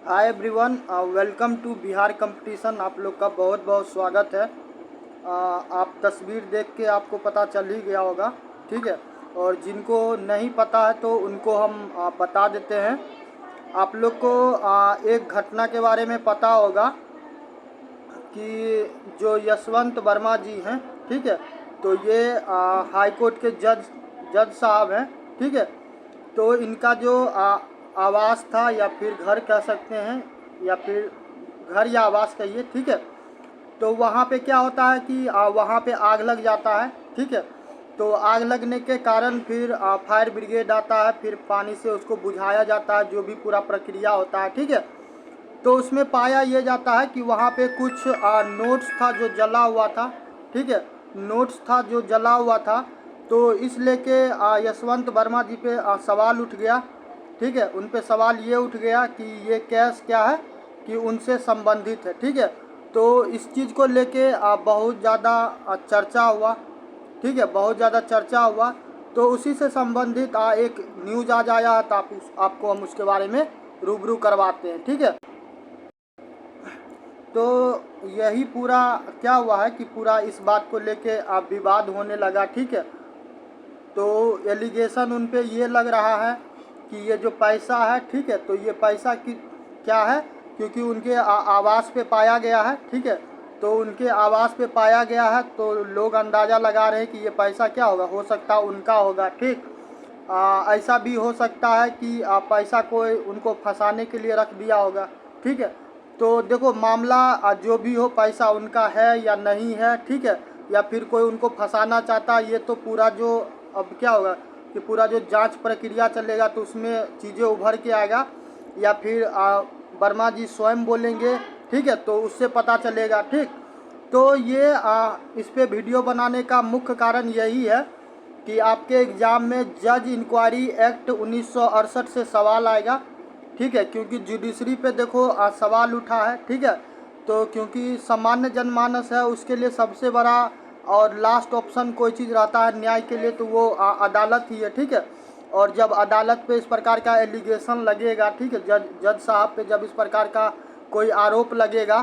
Hi everyone, welcome to Bihar competition. आप लोग का बहुत बहुत स्वागत है। आप तस्वीर देख के आपको पता चल ही गया होगा, ठीक है। और जिनको नहीं पता है तो उनको हम बता देते हैं। आप लोग को एक घटना के बारे में पता होगा कि जो यशवंत वर्मा जी हैं, ठीक है। तो ये हाई कोर्ट के जज साहब हैं, ठीक है। तो इनका जो आवास था या फिर घर कह सकते हैं, या फिर घर या आवास कहिए, ठीक है। तो वहाँ पे क्या होता है कि वहाँ पे आग लग जाता है, ठीक है। तो आग लगने के कारण फिर फायर ब्रिगेड आता है, फिर पानी से उसको बुझाया जाता है, जो भी पूरा प्रक्रिया होता है, ठीक है। तो उसमें पाया ये जाता है कि वहाँ पे कुछ नोट्स था जो जला हुआ था, ठीक है। नोट्स था जो जला हुआ था। तो इस लेके यशवंत वर्मा जी पे सवाल उठ गया, ठीक है। उन पे सवाल ये उठ गया कि ये केस क्या है, कि उनसे संबंधित है, ठीक है। तो इस चीज़ को लेके बहुत ज़्यादा चर्चा हुआ, ठीक है। बहुत ज़्यादा चर्चा हुआ। तो उसी से संबंधित एक न्यूज़ आज आया है, तो आपको हम उसके बारे में रूबरू करवाते हैं, ठीक है। तो यही पूरा क्या हुआ है कि पूरा इस बात को लेके विवाद होने लगा, ठीक है। तो एलिगेशन उन पे ये लग रहा है कि ये जो पैसा है, ठीक है, तो ये पैसा की क्या है, क्योंकि उनके आवास पे पाया गया है, ठीक है। तो उनके आवास पे पाया गया है, तो लोग अंदाज़ा लगा रहे हैं कि ये पैसा क्या होगा, हो सकता है उनका होगा, ठीक। ऐसा भी हो सकता है कि पैसा कोई उनको फंसाने के लिए रख दिया होगा, ठीक है। तो देखो मामला जो भी हो, पैसा उनका है या नहीं है, ठीक है, या फिर कोई उनको फंसाना चाहता है, ये तो पूरा जो अब क्या होगा कि पूरा जो जांच प्रक्रिया चलेगा तो उसमें चीज़ें उभर के आएगा, या फिर वर्मा जी स्वयं बोलेंगे, ठीक है, तो उससे पता चलेगा, ठीक। तो ये इस पे वीडियो बनाने का मुख्य कारण यही है कि आपके एग्ज़ाम में जज इंक्वायरी एक्ट 1968 से सवाल आएगा, ठीक है। क्योंकि जुडिशरी पे देखो सवाल उठा है, ठीक है। तो क्योंकि सामान्य जनमानस है, उसके लिए सबसे बड़ा और लास्ट ऑप्शन कोई चीज़ रहता है न्याय के लिए, तो वो अदालत ही है, ठीक है। और जब अदालत पे इस प्रकार का एलिगेशन लगेगा, ठीक है, जज साहब पे जब इस प्रकार का कोई आरोप लगेगा,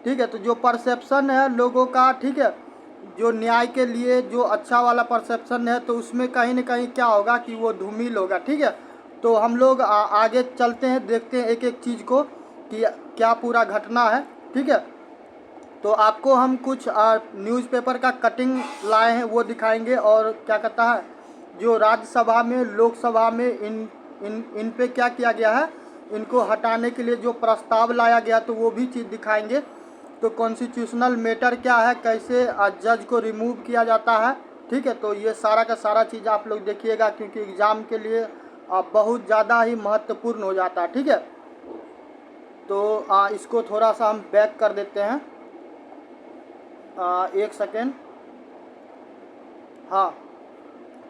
ठीक है, तो जो परसेप्शन है लोगों का, ठीक है, जो न्याय के लिए जो अच्छा वाला परसेप्शन है, तो उसमें कहीं ना कहीं क्या होगा कि वो धूमिल होगा, ठीक है। तो हम लोग आगे चलते हैं, देखते हैं एक एक चीज़ को कि क्या पूरा घटना है, ठीक है। तो आपको हम कुछ न्यूज़पेपर का कटिंग लाए हैं, वो दिखाएंगे। और क्या कहता है, जो राज्यसभा में लोकसभा में इन पे क्या किया गया है, इनको हटाने के लिए जो प्रस्ताव लाया गया, तो वो भी चीज़ दिखाएंगे। तो कॉन्स्टिट्यूशनल मैटर क्या है, कैसे जज को रिमूव किया जाता है, ठीक है। तो ये सारा का सारा चीज़ आप लोग देखिएगा, क्योंकि एग्ज़ाम के लिए बहुत ज़्यादा ही महत्वपूर्ण हो जाता है, ठीक है। तो इसको थोड़ा सा हम बैक कर देते हैं, एक सेकेंड। हाँ,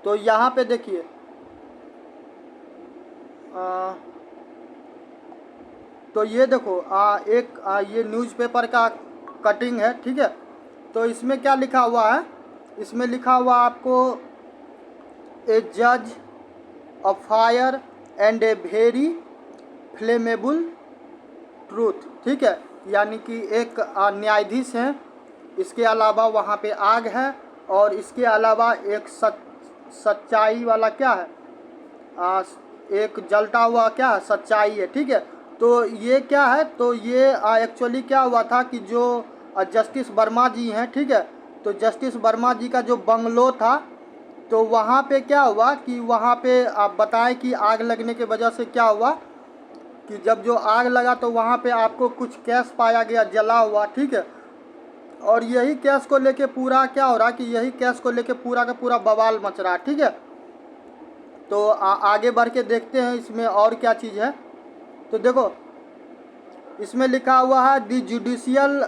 तो यहाँ पे देखिए, तो ये देखो एक ये न्यूज़पेपर का कटिंग है, ठीक है। तो इसमें क्या लिखा हुआ है, इसमें लिखा हुआ आपको ए जज a fire and a very flammable truth, ठीक है। यानी कि एक न्यायाधीश हैं, इसके अलावा वहाँ पे आग है, और इसके अलावा एक सच्चाई वाला क्या है, आ, एक जलता हुआ क्या है, सच्चाई है, ठीक है। तो ये क्या है, तो ये एक्चुअली क्या हुआ था कि जो जस्टिस वर्मा जी हैं, ठीक है, तो जस्टिस वर्मा जी का जो बंगलो था, तो वहाँ पे क्या हुआ कि वहाँ पे आप बताएं कि आग लगने के वजह से क्या हुआ कि जब जो आग लगा तो वहाँ पे आपको कुछ कैश पाया गया जला हुआ, ठीक है। और यही कैश को लेके पूरा क्या हो रहा कि यही कैश को लेके पूरा का पूरा बवाल मच रहा है, ठीक है। तो आगे बढ़ के देखते हैं इसमें और क्या चीज़ है। तो देखो इसमें लिखा हुआ है the judicial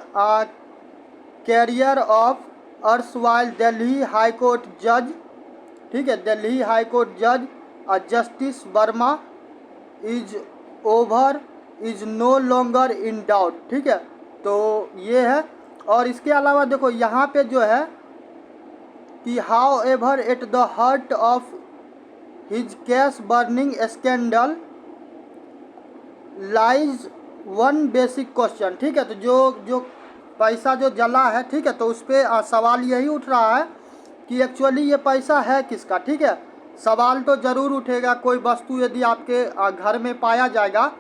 career of erstwhile Delhi high court जज, ठीक है, दिल्ली हाई कोर्ट जज justice Verma is over, is no longer in doubt, ठीक है। तो ये है। और इसके अलावा देखो यहाँ पे जो है कि how ever at the heart of his cash burning scandal lies one basic question, ठीक है। तो जो पैसा जो जला है, ठीक है, तो उस पर सवाल यही उठ रहा है कि एक्चुअली ये पैसा है किसका, ठीक है। सवाल तो ज़रूर उठेगा, कोई वस्तु यदि आपके घर में पाया जाएगा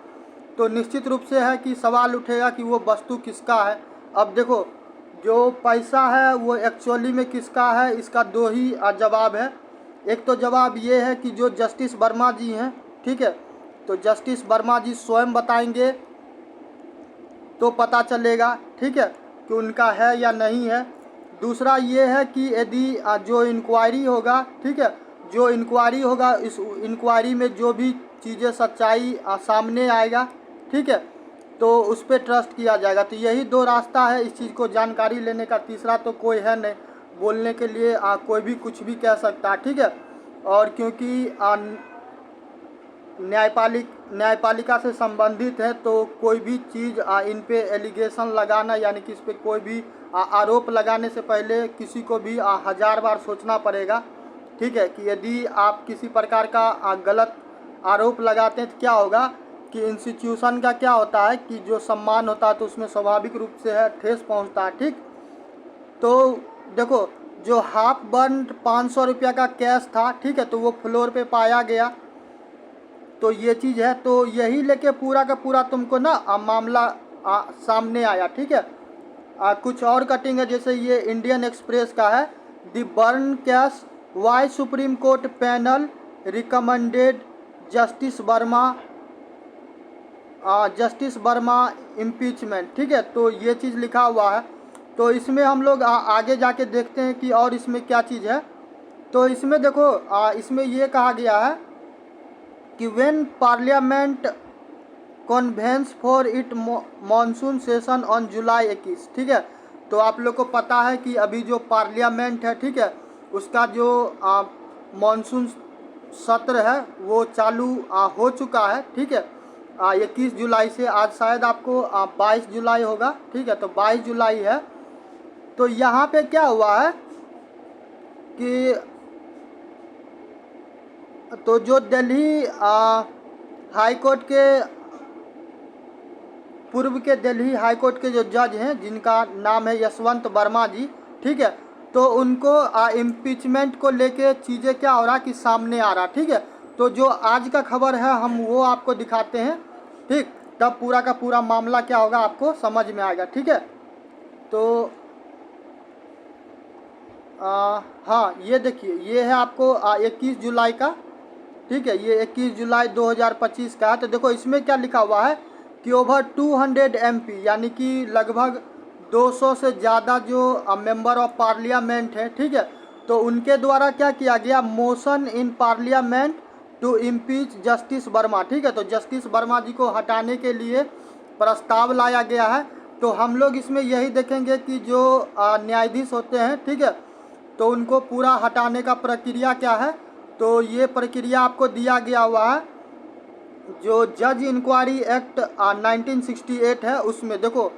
तो निश्चित रूप से है कि सवाल उठेगा कि वो वस्तु किसका है। अब देखो, जो पैसा है वो एक्चुअली में किसका है, इसका दो ही जवाब है। एक तो जवाब ये है कि जो जस्टिस वर्मा जी हैं, ठीक है, तो जस्टिस वर्मा जी स्वयं बताएंगे तो पता चलेगा, ठीक है, कि उनका है या नहीं है। दूसरा ये है कि यदि जो इंक्वायरी होगा, ठीक है, जो इंक्वायरी होगा, इस इंक्वायरी में जो भी चीज़ें सच्चाई सामने आएगा, ठीक है, तो उस पर ट्रस्ट किया जाएगा। तो यही दो रास्ता है इस चीज़ को जानकारी लेने का, तीसरा तो कोई है नहीं। बोलने के लिए कोई भी कुछ भी कह सकता है, ठीक है। और क्योंकि न्यायपालिका से संबंधित है तो कोई भी चीज़ इन पे एलिगेशन लगाना, यानी कि इस पे कोई भी आरोप लगाने से पहले किसी को भी 1000 बार सोचना पड़ेगा, ठीक है। कि यदि आप किसी प्रकार का गलत आरोप लगाते हैं तो क्या होगा कि इंस्टीट्यूशन का क्या होता है कि जो सम्मान होता है तो उसमें स्वाभाविक रूप से है ठेस पहुंचता है, ठीक। तो देखो, जो हाफ बर्न 500 रुपया का कैश था, ठीक है, तो वो फ्लोर पे पाया गया, तो ये चीज़ है। तो यही लेके पूरा का पूरा तुमको ना मामला सामने आया, ठीक है। कुछ और कटिंग है, जैसे ये इंडियन एक्सप्रेस का है, the burn cash why Supreme Court panel recommended justice Verma impeachment, ठीक है। तो ये चीज़ लिखा हुआ है। तो इसमें हम लोग आगे जाके देखते हैं कि और इसमें क्या चीज़ है। तो इसमें देखो, इसमें ये कहा गया है कि when parliament conveyance for it monsoon session on July 21, ठीक है। तो आप लोग को पता है कि अभी जो पार्लियामेंट है, ठीक है, उसका जो मॉनसून सत्र है वो चालू हो चुका है, ठीक है। 21 जुलाई से, आज शायद आपको 22 जुलाई होगा, ठीक है, तो 22 जुलाई है। तो यहाँ पे क्या हुआ है कि तो जो दिल्ली हाई कोर्ट के पूर्व के दिल्ली हाई कोर्ट के जो जज हैं, जिनका नाम है यशवंत वर्मा जी, ठीक है, तो उनको इम्पीचमेंट को लेके चीज़ें क्या हो रहा कि सामने आ रहा, ठीक है। तो जो आज का खबर है हम वो आपको दिखाते हैं, ठीक, तब पूरा का पूरा मामला क्या होगा आपको समझ में आएगा, ठीक है। तो हाँ, ये देखिए, ये है आपको 21 जुलाई का, ठीक है, ये 21 जुलाई 2025 का है। तो देखो इसमें क्या लिखा हुआ है कि ओवर 200 MP, यानी कि लगभग 200 से ज़्यादा जो मेंबर ऑफ पार्लियामेंट हैं, ठीक है, तो उनके द्वारा क्या किया गया, motion in parliament to impeach justice Verma, ठीक है। तो जस्टिस वर्मा जी को हटाने के लिए प्रस्ताव लाया गया है। तो हम लोग इसमें यही देखेंगे कि जो न्यायाधीश होते हैं, ठीक है, तो उनको पूरा हटाने का प्रक्रिया क्या है। तो ये प्रक्रिया आपको दिया गया हुआ है, जो जज इंक्वायरी एक्ट 1968 है, उसमें देखो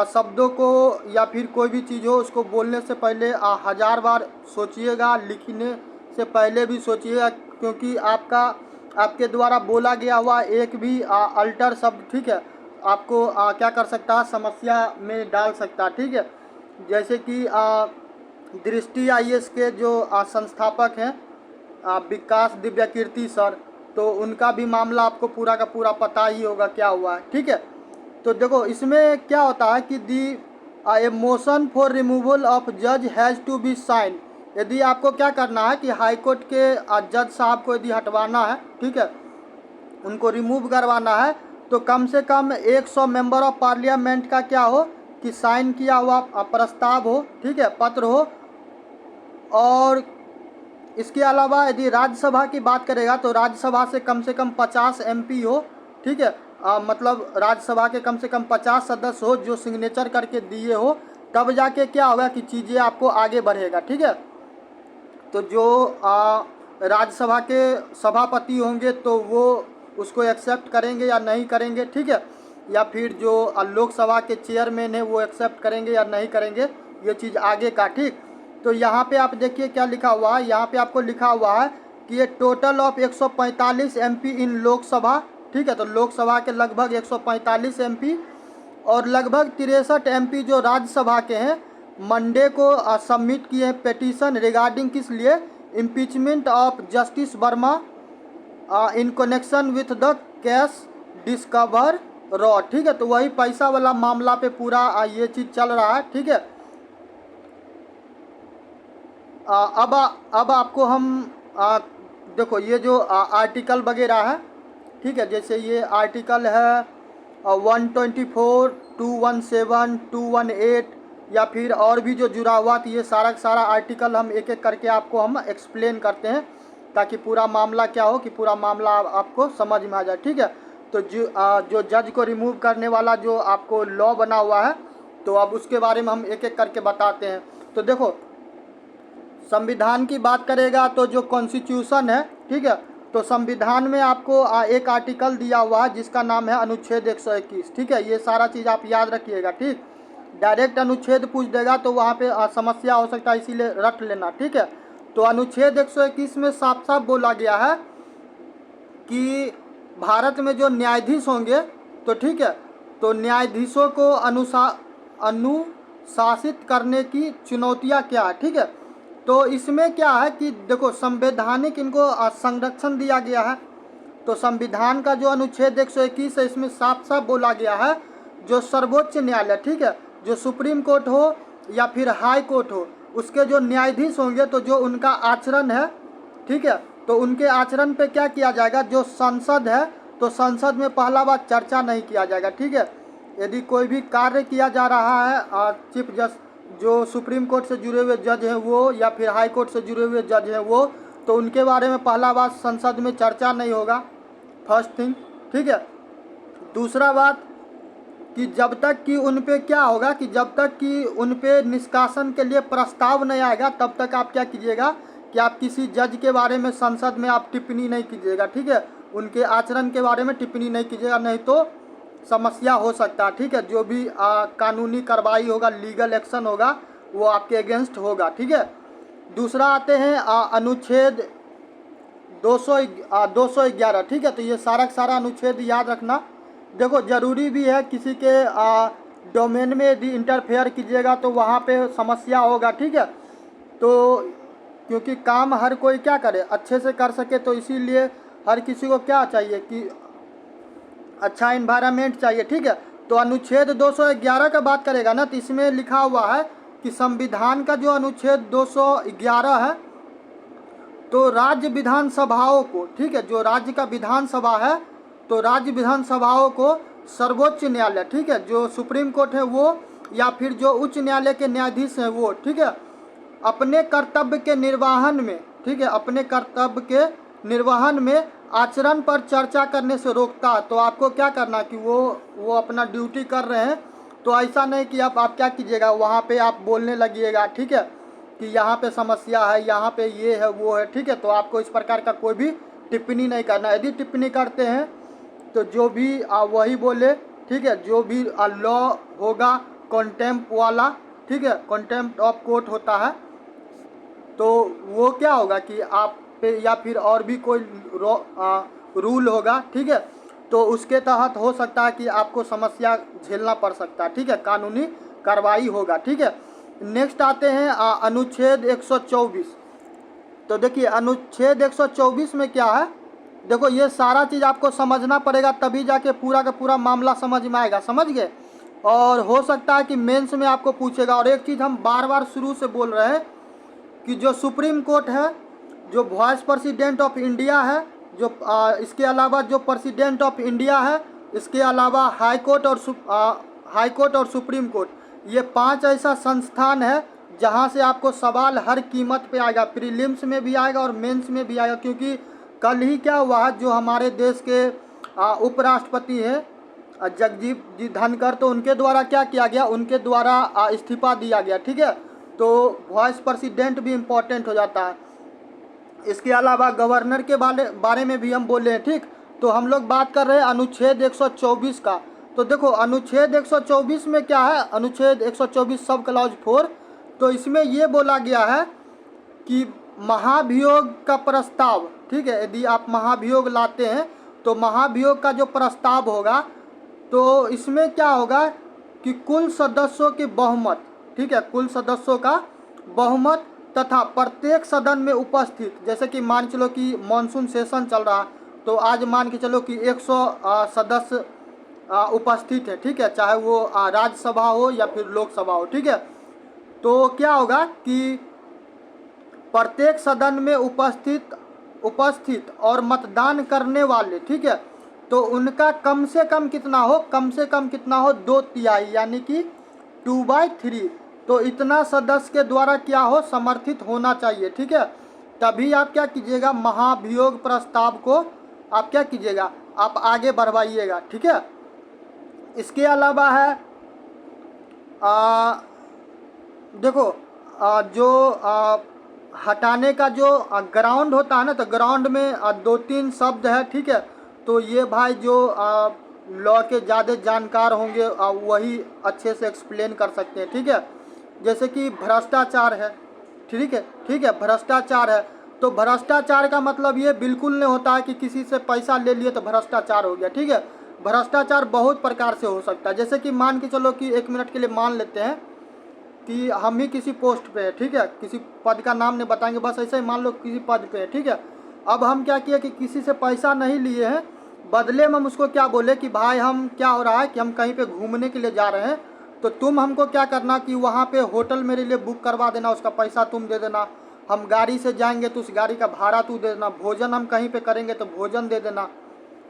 शब्दों को या फिर कोई भी चीज़ हो उसको बोलने से पहले 1000 बार सोचिएगा, लिखने से पहले भी सोचिएगा, क्योंकि आपके द्वारा बोला गया हुआ एक भी अल्टर शब्द, ठीक है, आपको क्या कर सकता है, समस्या में डाल सकता है, ठीक है। जैसे कि दृष्टि IAS के जो संस्थापक हैं विकास दिव्यकीर्ति सर, तो उनका भी मामला आपको पूरा का पूरा पता ही होगा क्या हुआ है, ठीक है। तो देखो इसमें क्या होता है कि ए मोशन फॉर रिमूवल ऑफ जज हैज़ टू बी साइन। यदि आपको क्या करना है कि हाई कोर्ट के जज साहब को यदि हटवाना है, ठीक है, उनको रिमूव करवाना है, तो कम से कम 100 मेंबर ऑफ पार्लियामेंट का क्या हो कि साइन किया हुआ प्रस्ताव हो, ठीक है, पत्र हो। और इसके अलावा यदि राज्यसभा की बात करेगा तो राज्यसभा से कम 50 MP हो, ठीक है, मतलब राज्यसभा के कम से कम 50 सदस्य हो जो सिग्नेचर करके दिए हो, तब जाके क्या होगा कि चीज़ें आपको आगे बढ़ेगा, ठीक है। तो जो राज्यसभा के सभापति होंगे तो वो उसको एक्सेप्ट करेंगे या नहीं करेंगे, ठीक है, या फिर जो लोकसभा के चेयरमैन है वो एक्सेप्ट करेंगे या नहीं करेंगे, ये चीज़ आगे का, ठीक। तो यहाँ पे आप देखिए क्या लिखा हुआ है, यहाँ पे आपको लिखा हुआ है कि ये टोटल ऑफ 145 MP इन लोकसभा, ठीक है। तो लोकसभा के लगभग 145 एमपी और लगभग 63 एमपी जो राज्यसभा के हैं मंडे को सबमिट किए हैं पिटीशन रिगार्डिंग किस लिए, impeachment of justice Verma in connection with the cash discover raw, ठीक है। तो वही पैसा वाला मामला पे पूरा ये चीज़ चल रहा है, ठीक है। अब आपको हम देखो ये जो आर्टिकल वगैरह है, ठीक है, जैसे ये आर्टिकल है 124, 217, 218 या फिर और भी जो जुड़ा हुआ तो ये सारा आर्टिकल हम एक एक करके आपको हम एक्सप्लेन करते हैं ताकि पूरा मामला क्या हो कि पूरा मामला आपको समझ में आ जाए, ठीक है। तो जो जज को रिमूव करने वाला जो आपको लॉ बना हुआ है तो अब उसके बारे में हम एक एक करके बताते हैं। तो देखो संविधान की बात करेगा तो जो कॉन्स्टिट्यूशन है, ठीक है, तो संविधान में आपको एक आर्टिकल दिया हुआ है जिसका नाम है अनुच्छेद 121, ठीक है। ये सारा चीज़ आप याद रखिएगा, ठीक। डायरेक्ट अनुच्छेद पूछ देगा तो वहाँ पे समस्या हो सकता है, इसीलिए रट लेना, ठीक है। तो अनुच्छेद 121 में साफ साफ बोला गया है कि भारत में जो न्यायाधीश होंगे तो ठीक है, तो न्यायाधीशों को अनुशासित करने की चुनौतियाँ क्या है, ठीक है। तो इसमें क्या है कि देखो संवैधानिक इनको संरक्षण दिया गया है। तो संविधान का जो अनुच्छेद 121 है इसमें साफ साफ बोला गया है जो सर्वोच्च न्यायालय, ठीक है, जो सुप्रीम कोर्ट हो या फिर हाई कोर्ट हो, उसके जो न्यायाधीश होंगे तो जो उनका आचरण है, ठीक है, तो उनके आचरण पे क्या किया जाएगा, जो संसद है तो संसद में पहला बार चर्चा नहीं किया जाएगा, ठीक है। यदि कोई भी कार्य किया जा रहा है चीफ जस्टिस जो सुप्रीम कोर्ट से जुड़े हुए जज हैं वो या फिर हाई कोर्ट से जुड़े हुए जज हैं वो, तो उनके बारे में पहला बात संसद में चर्चा नहीं होगा, फर्स्ट थिंग, ठीक है। दूसरा बात कि जब तक कि उन पे क्या होगा कि जब तक कि उन पे निष्कासन के लिए प्रस्ताव नहीं आएगा तब तक आप क्या कीजिएगा कि आप किसी जज के बारे में संसद में आप टिप्पणी नहीं कीजिएगा, ठीक है। उनके आचरण के बारे में टिप्पणी नहीं कीजिएगा, नहीं तो समस्या हो सकता है, ठीक है। जो भी कानूनी कार्रवाई होगा, लीगल एक्शन होगा वो आपके अगेंस्ट होगा, ठीक है। दूसरा आते हैं अनुच्छेद 211, ठीक है। तो ये सारा अनुच्छेद याद रखना। देखो जरूरी भी है, किसी के डोमेन में यदि इंटरफेयर कीजिएगा तो वहाँ पे समस्या होगा, ठीक है। तो क्योंकि काम हर कोई क्या करे अच्छे से कर सके, तो इसीलिए हर किसी को क्या चाहिए कि अच्छा इन्वायरमेंट चाहिए, ठीक है। तो अनुच्छेद 211 का बात करेगा ना तो इसमें लिखा हुआ है कि संविधान का जो अनुच्छेद 211 है तो राज्य विधानसभाओं को, ठीक है, जो राज्य का विधानसभा है तो राज्य विधानसभाओं को सर्वोच्च न्यायालय, ठीक है, जो सुप्रीम कोर्ट है वो या फिर जो उच्च न्यायालय के न्यायाधीश हैं वो, ठीक है, अपने कर्तव्य के निर्वहन में, ठीक है, अपने कर्तव्य के निर्वहन में आचरण पर चर्चा करने से रोकता है। तो आपको क्या करना कि वो अपना ड्यूटी कर रहे हैं तो ऐसा नहीं कि आप क्या कीजिएगा वहाँ पे आप बोलने लगिएगा, ठीक है, कि यहाँ पे समस्या है, यहाँ पे ये है वो है, ठीक है। तो आपको इस प्रकार का कोई भी टिप्पणी नहीं करना। यदि टिप्पणी करते हैं तो जो भी वही बोले, ठीक है, जो भी लॉ होगा कॉन्टेम्प्ट वाला, ठीक है, कॉन्टेम्प्ट ऑफ कोर्ट होता है, तो वो क्या होगा कि आप पे या फिर और भी कोई रूल होगा, ठीक है, तो उसके तहत हो सकता है कि आपको समस्या झेलना पड़ सकता है, ठीक है, कानूनी कार्रवाई होगा, ठीक है। नेक्स्ट आते हैं अनुच्छेद 124। तो देखिए अनुच्छेद 124 में क्या है, देखो ये सारा चीज़ आपको समझना पड़ेगा तभी जाके पूरा का पूरा मामला समझ में आएगा, समझ गए। और हो सकता है कि मेंस में आपको पूछेगा। और एक चीज़ हम बार बार शुरू से बोल रहे हैं कि जो सुप्रीम कोर्ट है, जो वाइस प्रेसिडेंट ऑफ इंडिया है, जो इसके अलावा जो प्रेसिडेंट ऑफ इंडिया है, इसके अलावा हाई कोर्ट और सुप्रीम कोर्ट, ये 5 ऐसा संस्थान है जहां से आपको सवाल हर कीमत पे आएगा, प्रीलिम्स में भी आएगा और मेंस में भी आएगा। क्योंकि कल ही क्या हुआ है, जो हमारे देश के उपराष्ट्रपति हैं जगदीप जी धनखड़, तो उनके द्वारा क्या किया गया, उनके द्वारा इस्तीफा दिया गया, ठीक है। तो वाइस प्रेसिडेंट भी इम्पोर्टेंट हो जाता है। इसके अलावा गवर्नर के बारे में भी हम बोले हैं, ठीक। तो हम लोग बात कर रहे हैं अनुच्छेद 124 का। तो देखो अनुच्छेद 124 में क्या है, अनुच्छेद 124 सब क्लॉज 4, तो इसमें ये बोला गया है कि महाभियोग का प्रस्ताव, ठीक है, यदि आप महाभियोग लाते हैं तो महाभियोग का जो प्रस्ताव होगा तो इसमें क्या होगा कि कुल सदस्यों के बहुमत, ठीक है, कुल सदस्यों का बहुमत तथा प्रत्येक सदन में उपस्थित, जैसे कि मान चलो कि मानसून सेशन चल रहा, तो आज मान के चलो कि 100 सदस्य उपस्थित है, ठीक है, चाहे वो राज्यसभा हो या फिर लोकसभा हो, ठीक है। तो क्या होगा कि प्रत्येक सदन में उपस्थित और मतदान करने वाले, ठीक है, तो उनका कम से कम कितना हो, कम से कम कितना हो, 2/3 यानी कि 2/3। तो इतना सदस्य के द्वारा क्या हो, समर्थित होना चाहिए, ठीक है। तभी आप क्या कीजिएगा, महाभियोग प्रस्ताव को आप क्या कीजिएगा, आप आगे बढ़वाइएगा, ठीक है। इसके अलावा है देखो जो हटाने का जो ग्राउंड होता है ना, तो ग्राउंड में 2-3 शब्द है, ठीक है। तो ये भाई जो लॉ के ज़्यादा जानकार होंगे वही अच्छे से एक्सप्लेन कर सकते हैं, ठीक है। जैसे कि भ्रष्टाचार है, ठीक है, ठीक है, भ्रष्टाचार है। तो भ्रष्टाचार का मतलब ये बिल्कुल नहीं होता है कि किसी से पैसा ले लिए तो भ्रष्टाचार हो गया, ठीक है। भ्रष्टाचार बहुत प्रकार से हो सकता है। जैसे कि मान के चलो कि 1 मिनट के लिए मान लेते हैं कि हम ही किसी पोस्ट पे है, ठीक है, किसी पद का नाम नहीं बताएंगे, बस ऐसे ही मान लो किसी पद पे है, ठीक है। अब हम क्या किए कि किसी से पैसा नहीं लिए हैं, बदले में हम उसको क्या बोले कि भाई हम क्या हो रहा है कि हम कहीं पे घूमने के लिए जा रहे हैं, तो तुम हमको क्या करना कि वहाँ पे होटल मेरे लिए बुक करवा देना, उसका पैसा तुम दे देना। हम गाड़ी से जाएंगे तो उस गाड़ी का भाड़ा तू दे देना। भोजन हम कहीं पे करेंगे तो भोजन दे देना,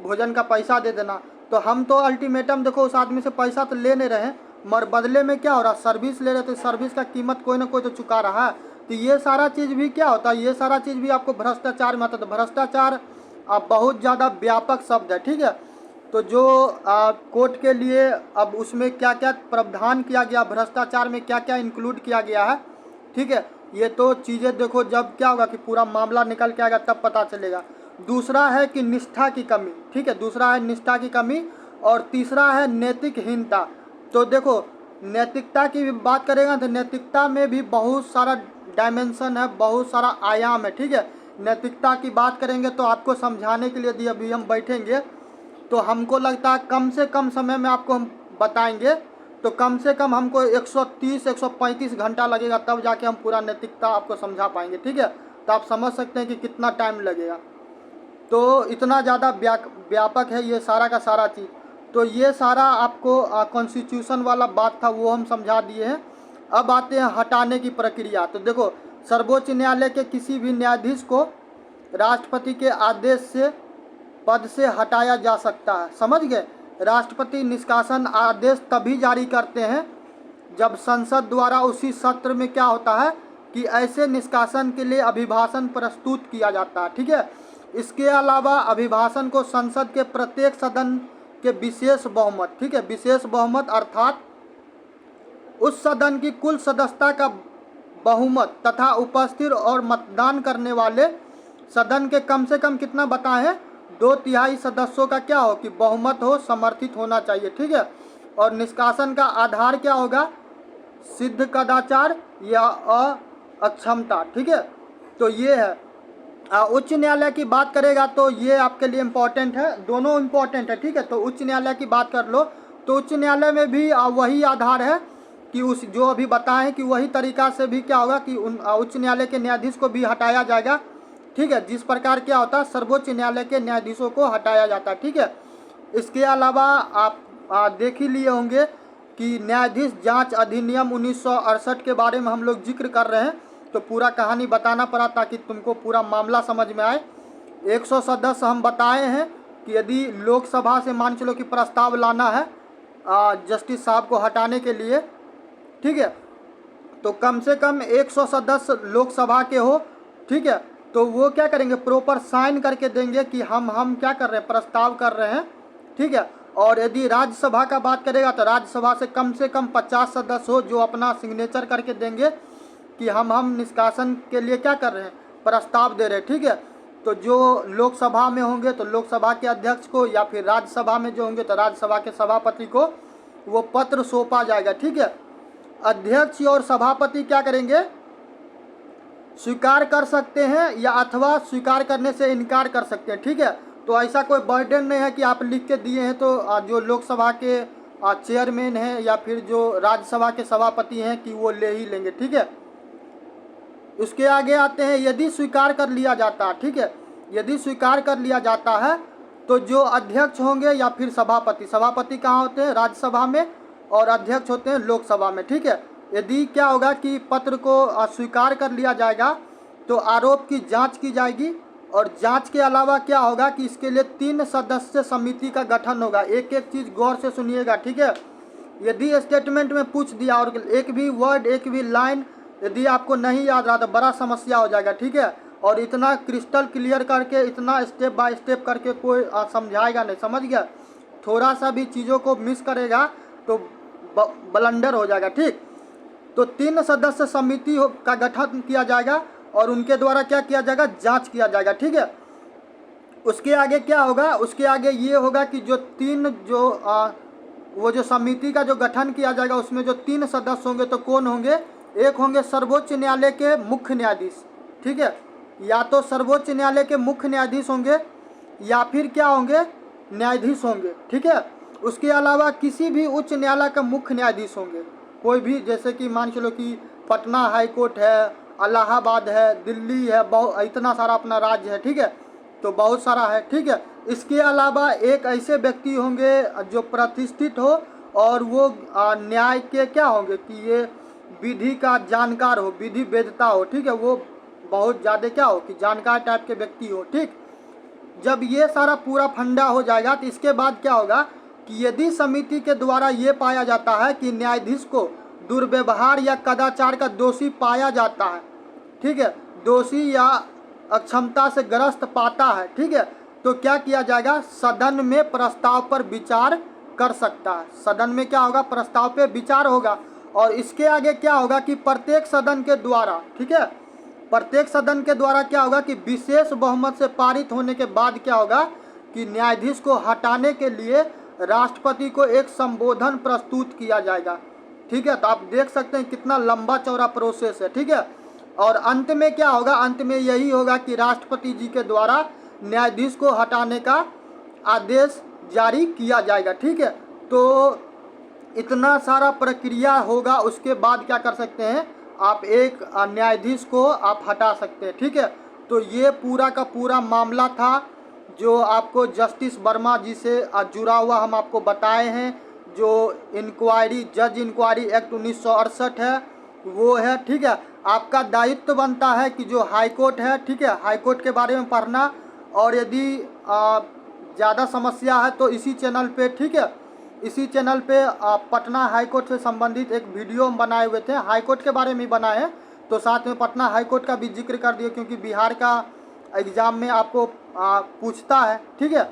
भोजन का पैसा दे देना। तो हम तो अल्टीमेटम देखो उस आदमी से पैसा तो ले नहीं रहे हैं, मगर बदले में क्या हो रहा है, सर्विस ले रहे, तो सर्विस का कीमत कोई ना कोई तो चुका रहा है। तो ये सारा चीज़ भी क्या होता है, ये सारा चीज़ भी आपको भ्रष्टाचार में आता है। तो भ्रष्टाचार बहुत ज़्यादा व्यापक शब्द है, ठीक है। तो जो कोर्ट के लिए अब उसमें क्या क्या प्रावधान किया गया, भ्रष्टाचार में क्या क्या इंक्लूड किया गया है, ठीक है, ये तो चीज़ें देखो जब क्या होगा कि पूरा मामला निकल के आएगा तब पता चलेगा। दूसरा है कि निष्ठा की कमी, ठीक है, दूसरा है निष्ठा की कमी। और तीसरा है नैतिकहीनता। तो देखो नैतिकता की भी बात करेगा तो नैतिकता में भी बहुत सारा डायमेंशन है, बहुत सारा आयाम है, ठीक है। नैतिकता की बात करेंगे तो आपको समझाने के लिए अभी हम बैठेंगे तो हमको लगता है कम से कम समय में आपको हम बताएंगे तो कम से कम हमको 130-135 घंटा लगेगा, तब जाके हम पूरा नैतिकता आपको समझा पाएंगे, ठीक है। तो आप समझ सकते हैं कि कितना टाइम लगेगा। तो इतना ज़्यादा व्यापक है ये सारा का सारा चीज़। तो ये सारा आपको कॉन्स्टिट्यूशन वाला बात था वो हम समझा दिए हैं। अब आते हैं हटाने की प्रक्रिया। तो देखो सर्वोच्च न्यायालय के किसी भी न्यायाधीश को राष्ट्रपति के आदेश से पद से हटाया जा सकता है, समझ गए। राष्ट्रपति निष्कासन आदेश तभी जारी करते हैं जब संसद द्वारा उसी सत्र में क्या होता है कि ऐसे निष्कासन के लिए अभिभाषण प्रस्तुत किया जाता है, ठीक है। इसके अलावा अभिभाषण को संसद के प्रत्येक सदन के विशेष बहुमत, ठीक है, विशेष बहुमत अर्थात उस सदन की कुल सदस्यता का बहुमत तथा उपस्थित और मतदान करने वाले सदन के कम से कम कितना बताए हैं, 2/3 सदस्यों का क्या हो कि बहुमत हो, समर्थित होना चाहिए, ठीक है। और निष्कासन का आधार क्या होगा, सिद्ध कदाचार या अक्षमता, ठीक है। तो ये है। उच्च न्यायालय की बात करेगा तो ये आपके लिए इम्पोर्टेंट है, दोनों इम्पोर्टेंट है, ठीक है। तो उच्च न्यायालय की बात कर लो तो उच्च न्यायालय में भी वही आधार है कि उस जो अभी बताएं कि वही तरीका से भी क्या होगा कि उच्च न्यायालय के न्यायाधीश को भी हटाया जाएगा, ठीक है, जिस प्रकार क्या होता है सर्वोच्च न्यायालय के न्यायाधीशों को हटाया जाता है, ठीक है। इसके अलावा आप देख ही लिए होंगे कि न्यायाधीश जांच अधिनियम 1968 के बारे में हम लोग जिक्र कर रहे हैं, तो पूरा कहानी बताना पड़ा ताकि तुमको पूरा मामला समझ में आए। 100 सदस्य हम बताए हैं कि यदि लोकसभा से मान चलो कि प्रस्ताव लाना है जस्टिस साहब को हटाने के लिए, ठीक है, तो कम से कम 100 सदस्य लोकसभा के हो, ठीक है। तो वो क्या करेंगे, प्रॉपर साइन करके देंगे कि हम क्या कर रहे हैं, प्रस्ताव कर रहे हैं, ठीक है। और यदि राज्यसभा का बात करेगा तो राज्यसभा से कम 50 सदस्य हो जो अपना सिग्नेचर करके देंगे कि हम निष्कासन के लिए क्या कर रहे हैं, प्रस्ताव दे रहे हैं, ठीक है। तो जो लोकसभा में होंगे तो लोकसभा के अध्यक्ष को, या फिर राज्यसभा में जो होंगे तो राज्यसभा के सभापति को वो पत्र सौंपा जाएगा, ठीक है। अध्यक्ष और सभापति क्या करेंगे, स्वीकार कर सकते हैं या अथवा स्वीकार करने से इनकार कर सकते हैं, ठीक है। तो तो ऐसा कोई बर्डन नहीं है कि आप लिख के दिए हैं तो जो लोकसभा के चेयरमैन हैं या फिर जो राज्यसभा के सभापति हैं कि वो ले ही लेंगे, ठीक है। उसके आगे आते हैं, यदि स्वीकार कर लिया जाता है, ठीक है, यदि स्वीकार कर लिया जाता है तो जो अध्यक्ष होंगे या फिर सभापति, सभापति कहाँ होते हैं, राज्यसभा में, और अध्यक्ष होते हैं लोकसभा में, ठीक है। यदि क्या होगा कि पत्र को स्वीकार कर लिया जाएगा तो आरोप की जांच की जाएगी, और जांच के अलावा क्या होगा कि इसके लिए 3 सदस्य समिति का गठन होगा। एक एक चीज़ गौर से सुनिएगा, ठीक है। यदि स्टेटमेंट में पूछ दिया और एक भी वर्ड, एक भी लाइन यदि आपको नहीं याद रहा तो बड़ा समस्या हो जाएगा, ठीक है। और इतना क्रिस्टल क्लियर करके, इतना स्टेप बाय स्टेप करके कोई समझाएगा नहीं, समझ गया। थोड़ा सा भी चीज़ों को मिस करेगा तो ब्लंडर हो जाएगा, ठीक। तो 3 सदस्य समिति का गठन किया जाएगा और उनके द्वारा क्या किया जाएगा, जांच किया जाएगा, ठीक है। उसके आगे क्या होगा, उसके आगे ये होगा कि जो 3 वो जो समिति का जो गठन किया जाएगा उसमें जो 3 सदस्य होंगे तो कौन होंगे, एक होंगे सर्वोच्च न्यायालय के मुख्य न्यायाधीश, ठीक है। या तो सर्वोच्च न्यायालय के मुख्य न्यायाधीश होंगे या फिर क्या होंगे, न्यायाधीश होंगे, ठीक है। उसके अलावा किसी भी उच्च न्यायालय का मुख्य न्यायाधीश होंगे, कोई भी, जैसे कि मान चलो कि पटना हाई कोर्ट है, इलाहाबाद है, दिल्ली है, बहुत इतना सारा अपना राज्य है, ठीक है, तो बहुत सारा है, ठीक है। इसके अलावा एक ऐसे व्यक्ति होंगे जो प्रतिष्ठित हो और वो न्याय के क्या होंगे कि ये विधि का जानकार हो, विधि वेदता हो, ठीक है, वो बहुत ज़्यादा क्या हो कि जानकार टाइप के व्यक्ति हो, ठीक। जब ये सारा पूरा फंडा हो जाएगा तो इसके बाद क्या होगा कि यदि समिति के द्वारा ये पाया जाता है कि न्यायाधीश को दुर्व्यवहार या कदाचार का दोषी पाया जाता है, ठीक है, दोषी या अक्षमता से ग्रस्त पाता है, ठीक है, तो क्या किया जाएगा, सदन में प्रस्ताव पर विचार कर सकता है। सदन में क्या होगा, प्रस्ताव पे विचार होगा। और इसके आगे क्या होगा कि प्रत्येक सदन के द्वारा, ठीक है, प्रत्येक सदन के द्वारा क्या होगा कि विशेष बहुमत से पारित होने के बाद क्या होगा कि न्यायाधीश को हटाने के लिए राष्ट्रपति को एक संबोधन प्रस्तुत किया जाएगा, ठीक है। तो आप देख सकते हैं कितना लंबा चौड़ा प्रोसेस है, ठीक है। और अंत में क्या होगा, अंत में यही होगा कि राष्ट्रपति जी के द्वारा न्यायाधीश को हटाने का आदेश जारी किया जाएगा, ठीक है। तो इतना सारा प्रक्रिया होगा, उसके बाद क्या कर सकते हैं आप, एक न्यायाधीश को आप हटा सकते हैं, ठीक है। तो ये पूरा का पूरा मामला था जो आपको जस्टिस वर्मा जी से जुड़ा हुआ हम आपको बताए हैं। जो इंक्वायरी, जज इंक्वायरी एक्ट 1968 है वो है, ठीक है। आपका दायित्व बनता है कि जो हाई कोर्ट है, ठीक है, हाई कोर्ट के बारे में पढ़ना, और यदि ज़्यादा समस्या है तो इसी चैनल पे, ठीक है, इसी चैनल पे पटना हाई कोर्ट से संबंधित एक वीडियो हम बनाए हुए थे, हाई कोर्ट के बारे में ही बनाए हैं, तो साथ में पटना हाई कोर्ट का भी जिक्र कर दिया क्योंकि बिहार का एग्ज़ाम में आपको पूछता है, ठीक है।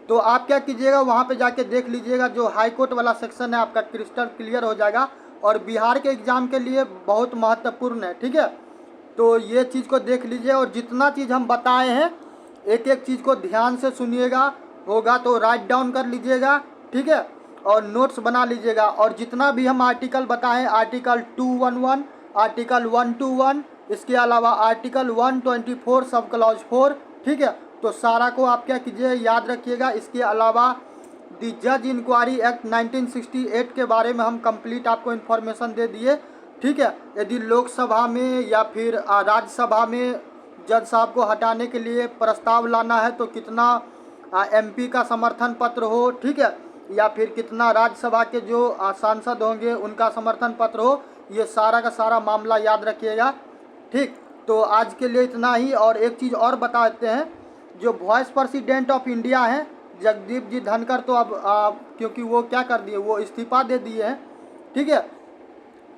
तो आप क्या कीजिएगा, वहाँ पे जाके देख लीजिएगा, जो हाई कोर्ट वाला सेक्शन है आपका क्रिस्टल क्लियर हो जाएगा और बिहार के एग्ज़ाम के लिए बहुत महत्वपूर्ण है, ठीक है। तो ये चीज़ को देख लीजिए और जितना चीज़ हम बताए हैं एक एक चीज़ को ध्यान से सुनिएगा, होगा तो राइट डाउन कर लीजिएगा, ठीक है, और नोट्स बना लीजिएगा। और जितना भी हम आर्टिकल बताएं, आर्टिकल 211, आर्टिकल 121, इसके अलावा आर्टिकल 124 सब क्लॉज 4, ठीक है, तो सारा को आप क्या कीजिए याद रखिएगा। इसके अलावा दी जज इंक्वायरी एक्ट 1968 के बारे में हम कंप्लीट आपको इन्फॉर्मेशन दे दिए, ठीक है। यदि लोकसभा में या फिर राज्यसभा में जज साहब को हटाने के लिए प्रस्ताव लाना है तो कितना एमपी का समर्थन पत्र हो, ठीक है, या फिर कितना राज्यसभा के जो सांसद होंगे उनका समर्थन पत्र हो, ये सारा का सारा मामला याद रखिएगा, ठीक। तो आज के लिए इतना ही। और एक चीज़ और बता देते हैं, जो वाइस प्रेसिडेंट ऑफ इंडिया हैं जगदीप जी धनखड़, तो अब क्योंकि वो क्या कर दिए, वो इस्तीफा दे दिए हैं, ठीक है।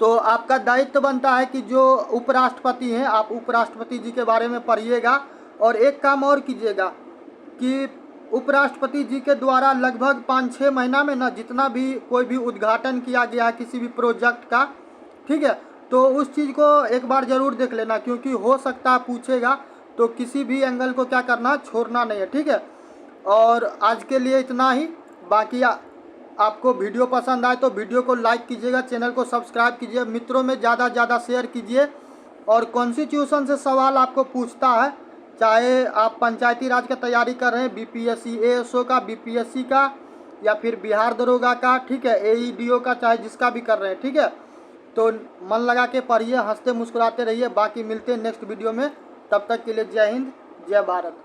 तो आपका दायित्व बनता है कि जो उपराष्ट्रपति हैं, आप उपराष्ट्रपति जी के बारे में पढ़िएगा। और एक काम और कीजिएगा कि उपराष्ट्रपति जी के द्वारा लगभग 5-6 महीना में ना जितना भी कोई भी उद्घाटन किया गया है किसी भी प्रोजेक्ट का, ठीक है, तो उस चीज़ को एक बार ज़रूर देख लेना, क्योंकि हो सकता है पूछेगा, तो किसी भी एंगल को क्या करना, छोड़ना नहीं है, ठीक है। और आज के लिए इतना ही। बाकी आपको वीडियो पसंद आए तो वीडियो को लाइक कीजिएगा, चैनल को सब्सक्राइब कीजिए, मित्रों में ज़्यादा से ज़्यादा शेयर कीजिए। और कॉन्स्टिट्यूशन से सवाल आपको पूछता है चाहे आप पंचायती राज का तैयारी कर रहे हैं, बीपीएससी एएसओ का, बीपीएससी का, या फिर बिहार दरोगा का, ठीक है, एईडीओ का, चाहे जिसका भी कर रहे हैं, ठीक है। तो मन लगा के पढ़िए, हंसते मुस्कुराते रहिए। बाकी मिलते हैं नेक्स्ट वीडियो में, तब तक के लिए जय हिंद, जय भारत।